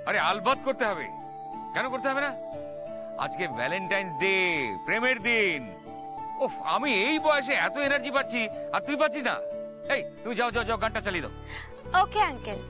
আরে আলবাত করতে হবে, কেন করতে হবে না? আজকে ভ্যালেন্টাইন্স ডে, প্রেমের দিন। ওফ, আমি এই বয়সে এত এনার্জি পাচ্ছি আর তুই পাচ্ছিস না। এই তুমি যাও যাও যাও, গানটা চালিয়ে দাও। Okay uncle.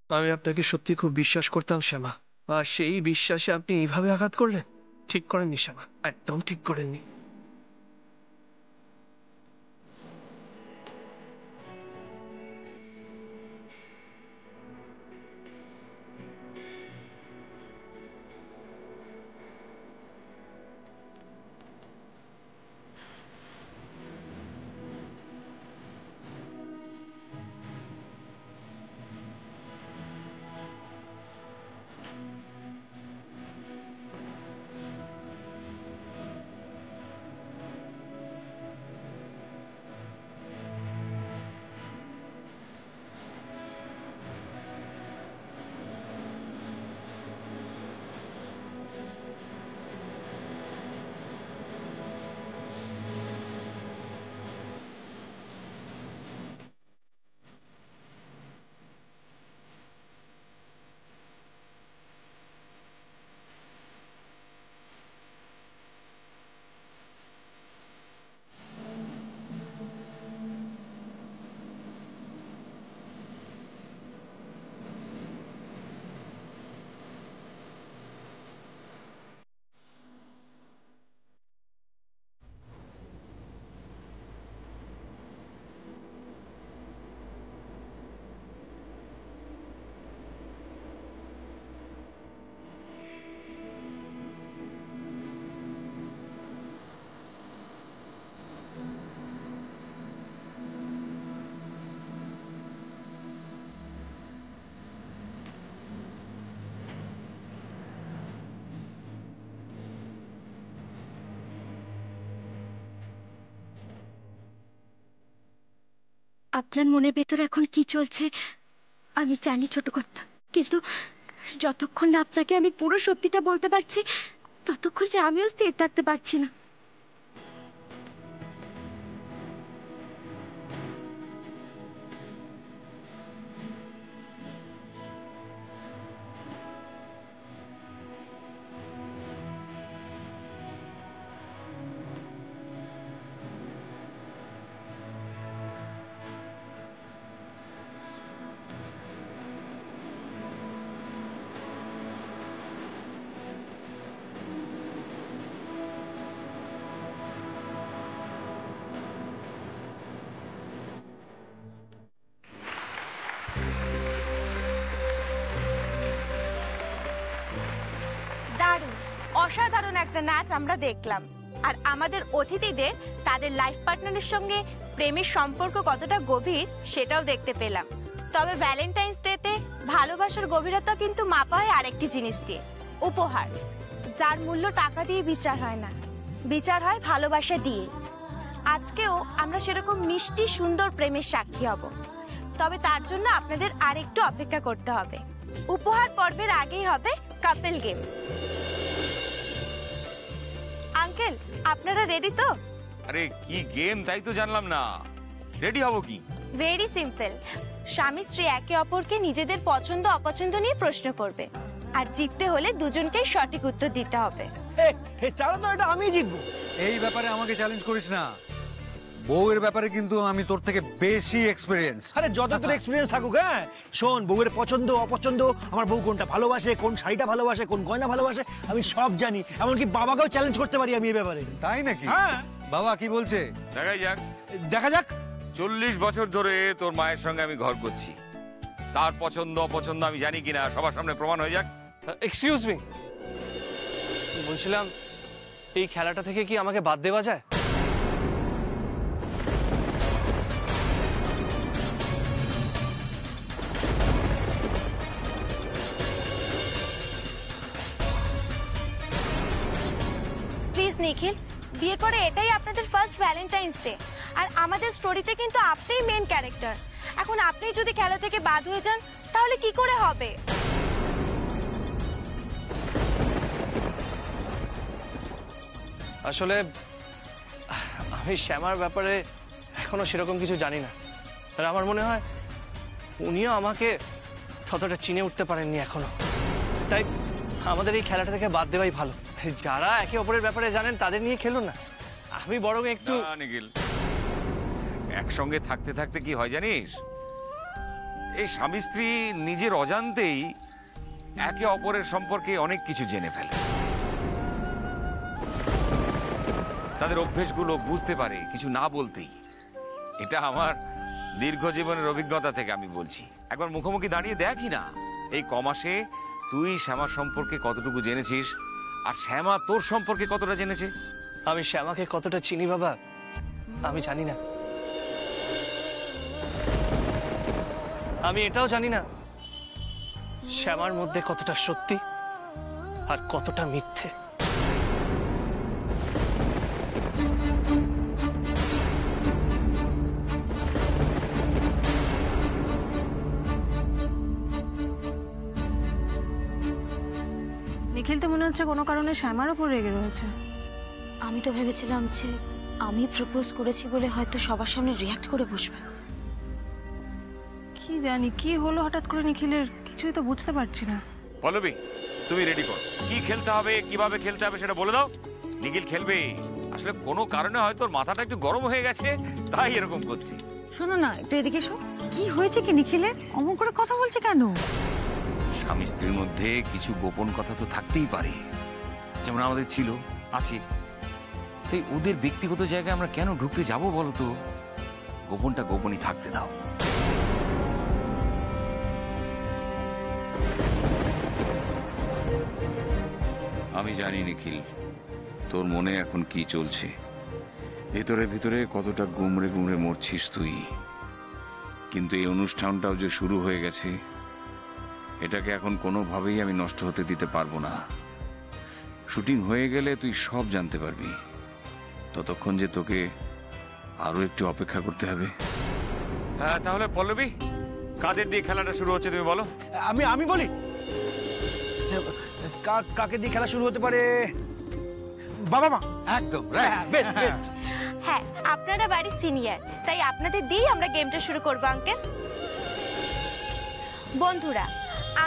আমি আপনাকে সত্যি খুব বিশ্বাস করতাম শ্যামা, আর সেই বিশ্বাসে আপনি এইভাবে আঘাত করলেন। ঠিক করেননি শ্যামা, একদম ঠিক করেননি। আপনার মনের ভেতরে এখন কি চলছে আমি জানি ছোট কর্তা, কিন্তু যতক্ষণ না আপনাকে আমি পুরো সত্যিটা বলতে পারছি ততক্ষণ যে আমিও স্থির থাকতে পারছি না। দারুণ, অসাধারণ একটা নাচ আমরা দেখলাম। আর আমাদের অতিথিদের তাদের লাইফ পার্টনারের সঙ্গে প্রেমের সম্পর্ক কতটা গভীর সেটাও দেখতে পেলাম। তবে ভ্যালেন্টাইন্স ডেতে ভালোবাসার গভীরতা কিন্তু মাপা হয় আরেকটি জিনিস দিয়ে, উপহার, যার মূল্য টাকা দিয়ে বিচার হয় না, বিচার হয় ভালোবাসা দিয়ে। আজকেও আমরা সেরকম মিষ্টি সুন্দর প্রেমের সাক্ষী হব, তবে তার জন্য আপনাদের আরেকটু অপেক্ষা করতে হবে। উপহার পর্বের আগেই হবে কাপল গেম। আঙ্কেল, আপনারা রেডি তো? আরে কি গেম তাই তো জানলাম না, রেডি হব কি? ভেরি সিম্পল, স্বামী স্ত্রী একে অপরকে নিজেদের পছন্দ অপছন্দ নিয়ে প্রশ্ন করবে, আর জিততে হলে দুজনকেই সঠিক উত্তর দিতে হবে। তাহলে তো এটা আমি জিতবো। এই ব্যাপারে আমাকে চ্যালেঞ্জ করিস না, বউয়ের ব্যাপারে কিন্তু আমি তোর থেকে বেশি এক্সপেরিয়েন্স। আরে যত তোর এক্সপেরিয়েন্স থাকুক, হ্যাঁ শোন, বউয়ের পছন্দ অপছন্দ, আমার বউ কোনটা ভালোবাসে, কোন শাড়িটা ভালোবাসে, কোন গয়না ভালোবাসে, আমি সব জানি। এমনকি বাবাকেও চ্যালেঞ্জ করতে পারি আমি এই ব্যাপারে। তাই নাকি? হ্যাঁ। বাবা কি বলছে? দেখাই যাক। দেখা যাক। 40 বছর ধরে তোর মায়ের সঙ্গে আমি ঘর করছি, তার পছন্দ অপছন্দ আমি জানি কিনা সবার সামনে প্রমাণ হয়ে যাক। এক্সকিউজ মি, বলছিলাম এই খেলাটা থেকে কি আমাকে বাদ দেওয়া যায়? প্লিজ নিখিল, বিয়ের পরে এটাই আপনাদের ফার্স্ট ভ্যালেন্টাইন্স ডে, আর আমাদের স্টোরিতে কিন্তু আপনিই মেন ক্যারেক্টার। এখন আপনি যদি খেলা থেকে বাদ হয়ে যান তাহলে কি করে হবে? আসলে আমি শ্যামার ব্যাপারে এখনো সেরকম কিছু জানি না, আর আমার মনে হয় উনিও আমাকে ততটা চিনে উঠতে পারেননি এখনো। তাই আমাদের এই খেলাটা থেকে বাদ দেওয়াই ভালো। যারা একে অপরের ব্যাপারে জানেন তাদের নিয়ে খেলুন না, আমি বরং একটু। না নিখিল, একসঙ্গে থাকতে থাকতে কি হয় জানিস, এই স্বামী স্ত্রী নিজের অজান্তেই একে অপরের সম্পর্কে অনেক কিছু জেনে ফেলে, তাদের অভ্যেসগুলো বুঝতে পারে কিছু না বলতেই। এটা আমার দীর্ঘ জীবনের অভিজ্ঞতা থেকে আমি বলছি। একবার মুখোমুখি দাঁড়িয়ে দেখি না, এই কমাসে তুই শ্যামার সম্পর্কে কতটুকু জেনেছিস আর শ্যামা তোর সম্পর্কে কতটা জেনেছে। আমি শ্যামাকে কতটা চিনি বাবা আমি জানি না। আমি এটাও জানি না শ্যামার মধ্যে কতটা সত্যি আর কতটা মিথ্যে। নিখিল তো মনে হচ্ছে কোনো কারণে শ্যামার উপর রেগে রয়েছে। আমি তো ভেবেছিলাম যে আমি প্রপোজ করেছি বলে হয়তো সবার সামনে রিয়াক্ট করে বসবে। কি জানি কি হলো হঠাৎ করে নিখিলের, কিছুই তো বুঝতে পারছি না। পল্লবী, তুমি রেডি করো, কি খেলতে হবে কিভাবে খেলতে হবে সেটা বলে দাও। নিখিল খেলবে, আসলে কোনো কারণে হয়তো ওর মাথাটা একটু গরম হয়ে গেছে তাই এরকম করছে। শোনো না, একটু এদিকে এসো। কি হয়েছে কি নিখিলের? অমন করে কথা বলছে কেন? স্বামী স্ত্রীর মধ্যে কিছু গোপন কথা তো থাকতেই পারে, যেমন আমাদের ছিল, আছে। তাই ওদের ব্যক্তিগত জায়গায় আমরা কেন ঢুকতে যাব বলো তো? গোপনটা গোপনই থাকতে দাও। আমি জানি নিখিল, তোর মনে এখন কি চলছে, ভেতরে ভেতরে কতটা গুমড়ে গুমড়ে মরছিস তুই। কিন্তু এই অনুষ্ঠানটাও যে শুরু হয়ে গেছে, এটাকে এখন কোনোভাবেই আমি নষ্ট হতে দিতে পারবো না। শুটিং হয়ে গেলে তুই সব জানতে পারবি, ততক্ষণ যে তোকে আরো একটু অপেক্ষা করতে হবে। হ্যাঁ, তাহলে পল্লবী, কাদের দিয়ে খেলাটা শুরু হচ্ছে তুমি বলো। আমি বলি, কাকে দিয়ে খেলা শুরু হতে পারে? বাবা মা। একদম বেস্ট বেস্ট। হ্যাঁ, আপনারা বাড়ির সিনিয়র, তাই আপনাদের দিয়েই আমরা গেমটা শুরু করবো আঙ্কেল। বন্ধুরা,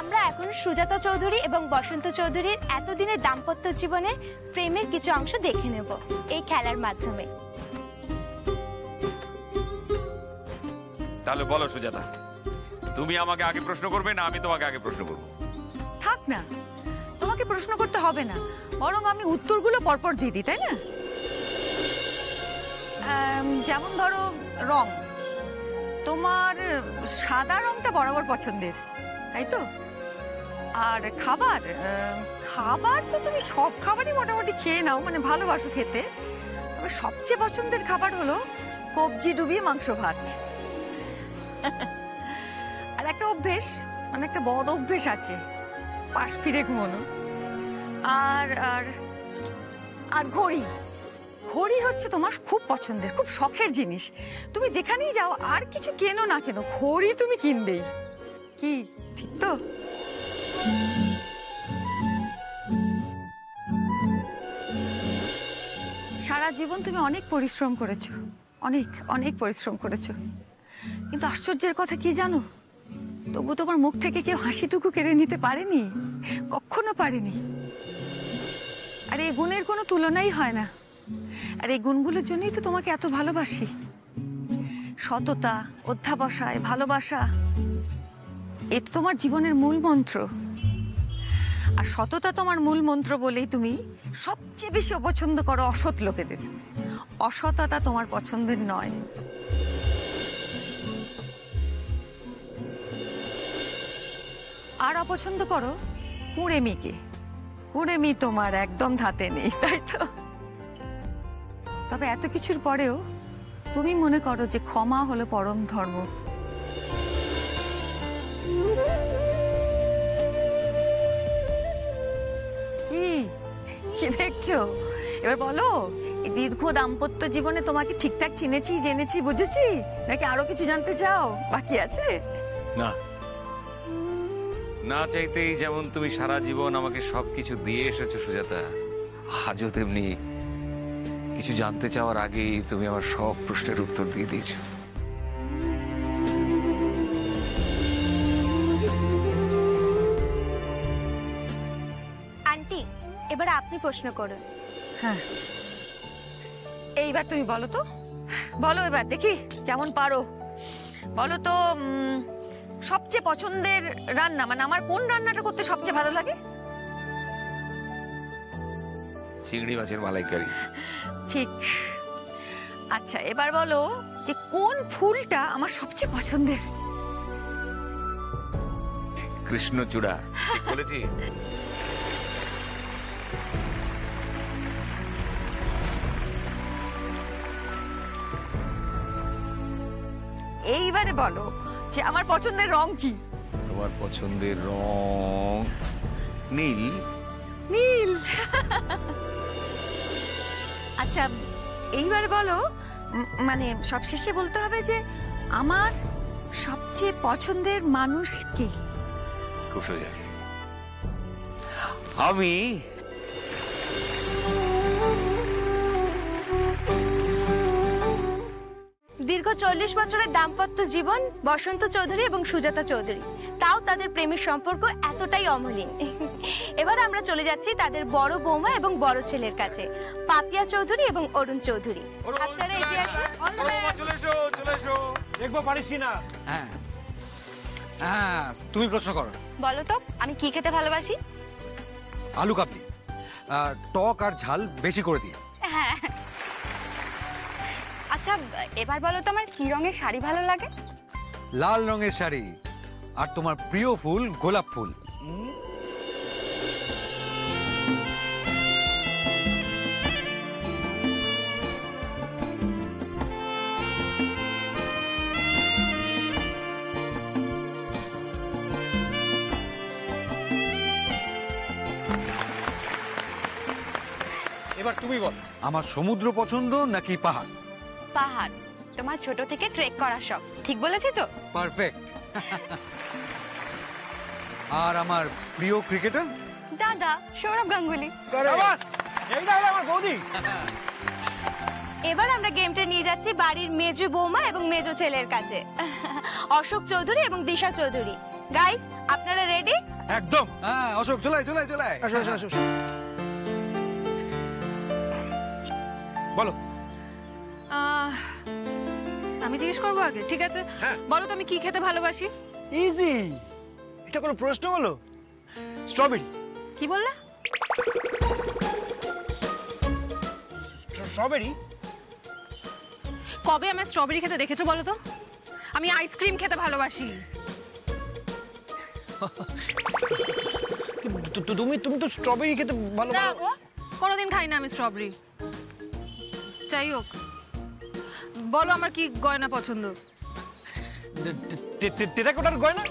আমরা এখন সুজাতা চৌধুরী এবং বসন্ত চৌধুরীর এতদিনের দাম্পত্য জীবনে প্রেমের কিছু অংশ দেখে নেব এই খেলার মাধ্যমে। তাহলে বলো সুজাতা, তুমি আমাকে আগে প্রশ্ন করবে না আমি তোমাকে আগে প্রশ্ন করবো? থাক না, তোমাকে প্রশ্ন করতে হবে না, বরং আমি উত্তরগুলো পরপর দিয়ে দিই, তাই না? যেমন ধরো রং, তোমার সাদা রংটা বরাবর পছন্দের, তাই তো? আর খাবার, খাবার তো তুমি সব খাবারই মোটামুটি খেয়ে নাও, মানে ভালোবাসো খেতে। তবে সবচেয়ে পছন্দের খাবার হলো কবজি ডুবিয়ে মাংস ভাত। আর একটা অভ্যেস, মানে একটা বদ অভ্যেস আছে, পাশ ফিরে ঘুমানো। আর আর আর ঘড়ি, ঘড়ি হচ্ছে তোমার খুব পছন্দের, খুব শখের জিনিস। তুমি যেখানেই যাও, আর কিছু কেনো না কেন, ঘড়ি তুমি কিনবেই। কি ঠিক তো? সারা জীবন তুমি অনেক পরিশ্রম করেছো, অনেক অনেক পরিশ্রম করেছো, কিন্তু আশ্চর্যের কথা কি জানো? তবু তোমার মুখ থেকে কেউ হাসিটুকু কেড়ে নিতে পারেনি, কখনো পারেনি। আর এই গুণের কোনো তুলনাই হয় না। আর এই গুণগুলোর জন্যই তো তোমাকে এত ভালোবাসি। সততা, অধ্যাবসায়, ভালোবাসা, এ তো তোমার জীবনের মূল মন্ত্র। আর সততা তোমার মূল মন্ত্র বলেই তুমি সবচেয়ে বেশি অপছন্দ করো অসৎ লোকেদের। অসততা তোমার পছন্দের নয়। আর অপছন্দ করো কুঁড়ে মেয়েকে। কুড়েমি তোমার একদম ধাতে নেই, তাই তো? তবে এত কিছুর পরেও তুমি মনে করো যে ক্ষমা হলো পরম ধর্ম। কি কি দেখছো? এবার বলো, এই দীর্ঘ দাম্পত্য জীবনে তোমাকে ঠিকঠাক চিনেছি, জেনেছি, বুঝেছি, নাকি আরো কিছু জানতে চাও? বাকি আছে? না, না চাইতেই যেমন তুমি সারা জীবন আমাকে সবকিছু দিয়ে এসেছো সুজাতা, আজও তেমনি কিছু জানতে চাওয়ার আগেই তুমি আমার সব প্রশ্নের উত্তর দিয়ে দিয়েছো। আন্টি, এবার আপনি প্রশ্ন করুন। হ্যাঁ, এইবার তুমি বলো তো, বলো এবার দেখি কেমন পারো। বলো তো, সবচেয়ে পছন্দের রান্না, মানে আমার কোন রান্নাটা করতে সবচেয়ে ভালো লাগে? চিংড়ি মাছের মালাইকারি। ঠিক। আচ্ছা, এবার বলো যে কোন ফুলটা আমার সবচেয়ে পছন্দের? কৃষ্ণচূড়া। ঠিক বলেছি? এইবারে বলো যে আমার পছন্দের রং কি? তোমার পছন্দের রং নীল। নীল। আচ্ছা, এইবারে বলো, মানে সবশেষে বলতে হবে যে আমার সবচেয়ে পছন্দের মানুষ কে? খুব সোজা, আমি। দীর্ঘ 40 বছরের দাম্পত্য জীবন বসন্ত চৌধুরী এবং সুজাতা চৌধুরী, তাও তাদের প্রেমের সম্পর্ক এতটাই অমলিন। এবার আমরা চলে যাচ্ছি তাদের বড় বৌমা এবং বড় ছেলের কাছে, পাপিয়া চৌধুরী এবং অরুণ চৌধুরী। আপনারা এগিয়ে আসুন। দেখবো পারিস কিনা। হ্যাঁ হ্যাঁ, তুমি প্রশ্ন করো। বলো তো, আমি কি খেতে ভালোবাসি? আলু কাবলি, টক আর ঝাল বেশি করে দিই। হ্যাঁ। আচ্ছা, এবার বলো তো আমার কি রঙের শাড়ি ভালো লাগে? লাল রঙের শাড়ি। আর তোমার প্রিয় ফুল গোলাপ ফুল। এবার তুমি বল। আমার সমুদ্র পছন্দ নাকি পাহাড়? পাহাড়। তোমার ছোট থেকে ট্রেক করার শখ, ঠিক বলেছি তো? পারফেক্ট। আর আমার প্রিয় ক্রিকেটার? দাদা সৌরভ গাঙ্গুলি। শাবাশ, এইটা হলো আমার বৌদি। এবার আমরা গেমটা নিয়ে যাচ্ছি বাড়ির মেজো বৌমা এবং মেজো ছেলের কাছে, অশোক চৌধুরী এবং দিশা চৌধুরী। গাইস, আপনারা রেডি? একদম। হ্যাঁ, অশোক চলে চলে চলে। আসো আসো আসো। বলো। আমি জিজ্ঞেস করবো আগে? ঠিক আছে, হ্যাঁ। বলো তো আমি কি খেতে ভালোবাসি? ইজি, এটা কোনো প্রশ্ন হলো? স্ট্রবেরি। কি বললে? স্ট্রবেরি? কবে আমার স্ট্রবেরি খেতে দেখেছো বলো তো? আমি আইসক্রিম খেতে ভালোবাসি। তুমি তুমি তো স্ট্রবেরি খেতে ভালো। না গো, কোনোদিন খাই না আমি স্ট্রবেরি। যাই হোক, বলো আমার কি গয়না পছন্দ? টেরাকোটার গয়না।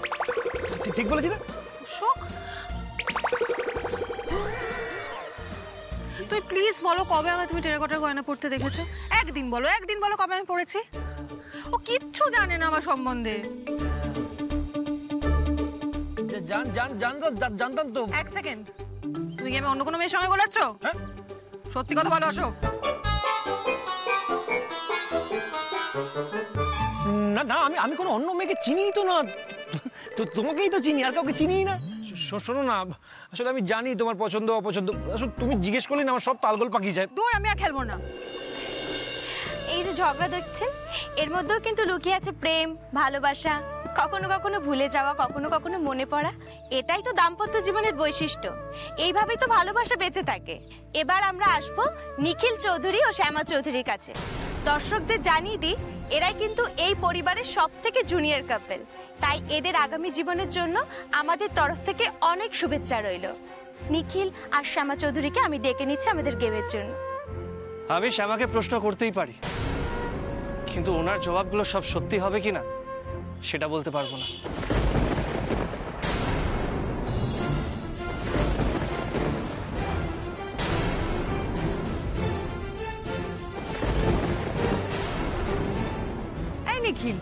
ঠিক বলেছি না? শোক, তুই প্লিজ বলো কবে আমায় তুমি টেরাকোটার গয়না পরতে দেখেছো? একদিন বলো, একদিন বলো কবে আমি পরেছি। ও কিচ্ছু জানে না আমার সম্বন্ধে। জানতাম তো। এক সেকেন্ড, তুমি কি আমি অন্য কোনো মেয়ের সঙ্গে গোলাচ্ছ? হ্যাঁ? সত্যি কথা বলো অশোক। না না, আমি কোনো অন্য মেয়েকে চিনিই তো না। তো তোমাকেই তো চিনি, আর কাউকে চিনিই না। শোনো না, আসলে আমি জানি তোমার পছন্দ অপছন্দ। আসলে তুমি জিজ্ঞেস করলে না আমার সব তালগোল পাকিয়ে যায়। দূর, আমি আর খেলবো না। এই যে ঝগড়া দেখছেন, এর মধ্যেও কিন্তু লুকিয়ে আছে প্রেম, ভালোবাসা, কখনো কখনো ভুলে যাওয়া, কখনো কখনো মনে পড়া। এটাই তো দাম্পত্য জীবনের বৈশিষ্ট্য। এইভাবেই তো ভালোবাসা বেঁচে থাকে। এবার আমরা আসবো নিখিল চৌধুরী ও শ্যামা চৌধুরীর কাছে। দর্শকদের জানিয়ে দিই, এরাই কিন্তু এই পরিবারের সবথেকে জুনিয়র কাপল। তাই এদের আগামী জীবনের জন্য আমাদের তরফ থেকে অনেক শুভেচ্ছা রইল। নিখিল আর শ্যামা চৌধুরীকে আমি ডেকে নিচ্ছি আমাদের গেমের জন্য। আমি শ্যামাকে প্রশ্ন করতেই পারি, কিন্তু ওনার জবাবগুলো সব সত্যি হবে কিনা সেটা বলতে পারবো না। এই নিখিল,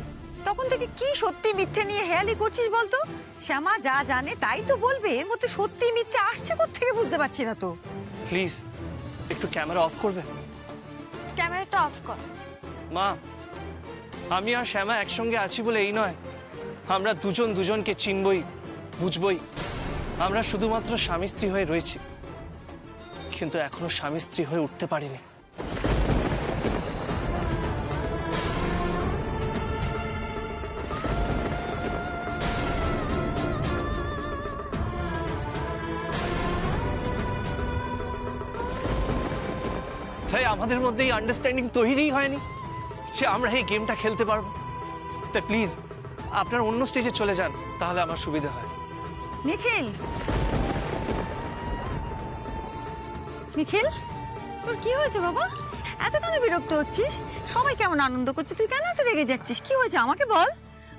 তখন থেকে কি সত্যি মিথ্যে নিয়ে হেয়ালি করছিস বলতো? শ্যামা যা জানে তাই তো বলবে, এর মধ্যে সত্যি মিথ্যে আসছে কোত্থেকে বুঝতে পারছি না তো। প্লিজ একটু ক্যামেরা অফ করবেন? ক্যামেরাটা অফ কর। মা, আমি আর শ্যামা একসঙ্গে আছি বলে এই নয়, আমরা দুজন দুজনকে চিনবই, বুঝবই। আমরা শুধুমাত্র স্বামী স্ত্রী হয়ে রয়েছি, কিন্তু এখনো স্বামী স্ত্রী হয়ে উঠতে পারিনি। তাই আমাদের মধ্যে এই আন্ডারস্ট্যান্ডিং তৈরিই হয়নি যে আমরা এই গেমটা খেলতে পারবো। তাই প্লিজ আপনার অন্য স্টেজে চলে যান, তাহলে আমার সুবিধা হয়। নিখিল, নিখিল, তোর কি হয়েছে বাবা? এত কেন বিরক্ত হচ্ছিস? সবাই কেমন আনন্দ করছে, তুই কেন এত রেগে যাচ্ছিস? কি হয়েছে আমাকে বল,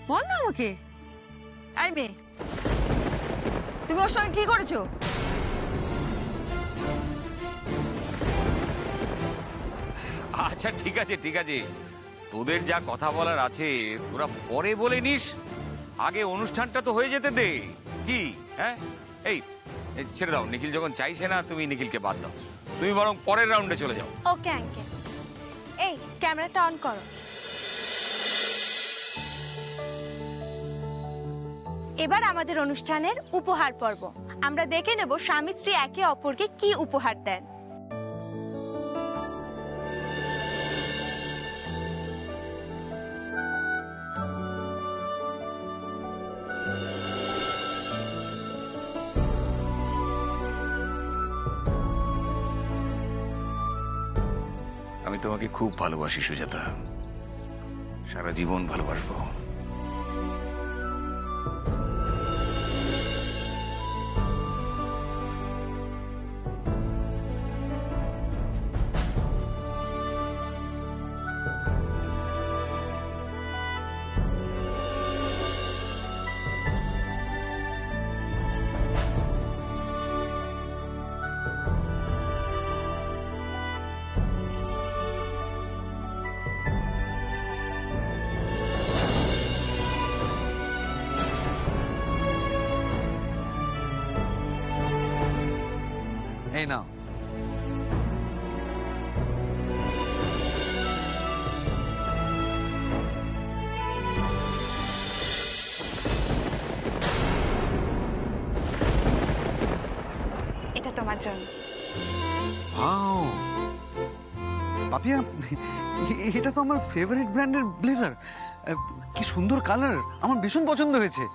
বল না আমাকে। এই মেয়ে, তুমি ওর সঙ্গে কি করেছো? আচ্ছা ঠিক আছে ঠিক আছে, তোদের যা কথা বলার আছে তোরা পরে বলে নিস, আগে অনুষ্ঠানটা তো হয়ে যেতে দে। কি হ্যাঁ, এই ছেড়ে দাও, নিখিল যখন চাইছে না তুমি নিখিলকে বাদ দাও, তুমি বরং পরের রাউন্ডে চলে যাও। Okay uncle. এই ক্যামেরাটা অন করো। এবার আমাদের অনুষ্ঠানের উপহার পর্ব। আমরা দেখে নেব স্বামী স্ত্রী একে অপরকে কি উপহার দেন। আমি তোমাকে খুব ভালোবাসি সুজাতা, সারা জীবন ভালোবাসবো। এই নাও। এটা তোমার জন্য। ওয়াও পাপিয়া, এটা তো আমার ফেভারিট ব্র্যান্ডের ব্লেজার। কি সুন্দর কালার, আমার ভীষণ পছন্দ হয়েছে।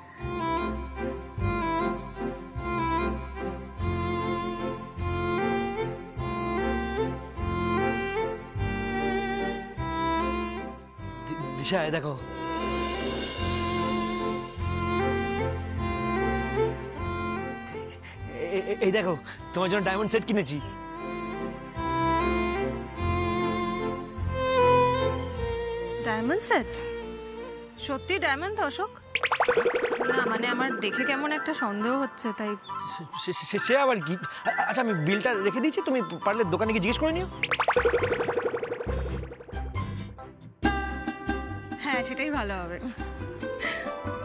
দিশা, এই দেখো। এই দেখো, তোমার জন্য ডায়মন্ড সেট কিনেছি। Diamond set? সত্যি ডায়মন্ড তো অশোক? না মানে আমার দেখে কেমন একটা সন্দেহ হচ্ছে, তাই। সে আবার কি? আচ্ছা আমি বিলটা রেখে দিয়েছি, তুমি পারলে দোকানে গিয়ে জিজ্ঞেস করে নিও। হ্যাঁ সেটাই ভালো হবে।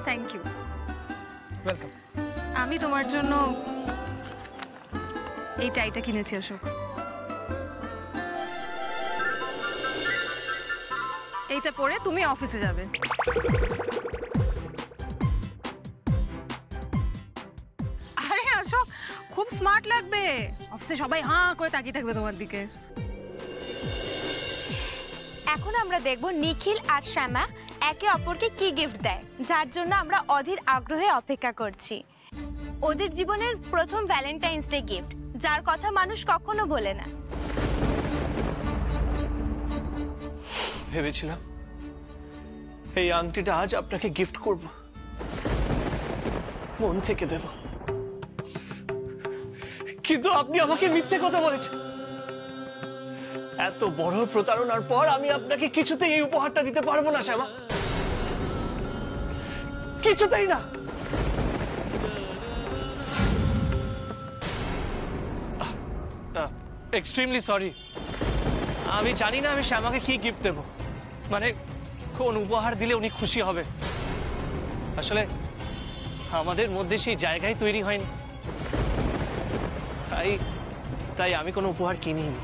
Thank you. ওয়েলকাম। আমি তোমার জন্য এই টাইটা কিনেছি অশোক। এইটা পরে তুমি অফিসে যাবে। আরে অশোক, খুব স্মার্ট লাগবে, অফিসে সবাই হাঁ করে তাকিয়ে থাকবে তোমার দিকে। এখন আমরা দেখব নিখিল আর শ্যামা একে অপরকে কি গিফট দেয়, যার জন্য আমরা অধীর আগ্রহে অপেক্ষা করছি। ওদের জীবনের প্রথম ভ্যালেন্টাইন্স ডে গিফট, যার কথা মানুষ কখনো বলে না। ভেবেছিলাম এই আংটিটা আজ আপনাকে গিফট করব, মন থেকে দেব, কিন্তু আপনি আমাকে মিথ্যে কথা বলেছেন। এত বড় প্রতারণার পর আমি আপনাকে কিছুতেই এই উপহারটা দিতে পারবো না শ্যামা, কিছুতেই না। এক্সট্রিমলি সরি, আমি জানি না আমি শ্যামাকে কি গিফট দেব, মানে কোন উপহার দিলে উনি খুশি হবে। আসলে আমাদের মধ্যে সেই জায়গায় তৈরি হয়নি, তাই আমি কোনো উপহার কিনিনি।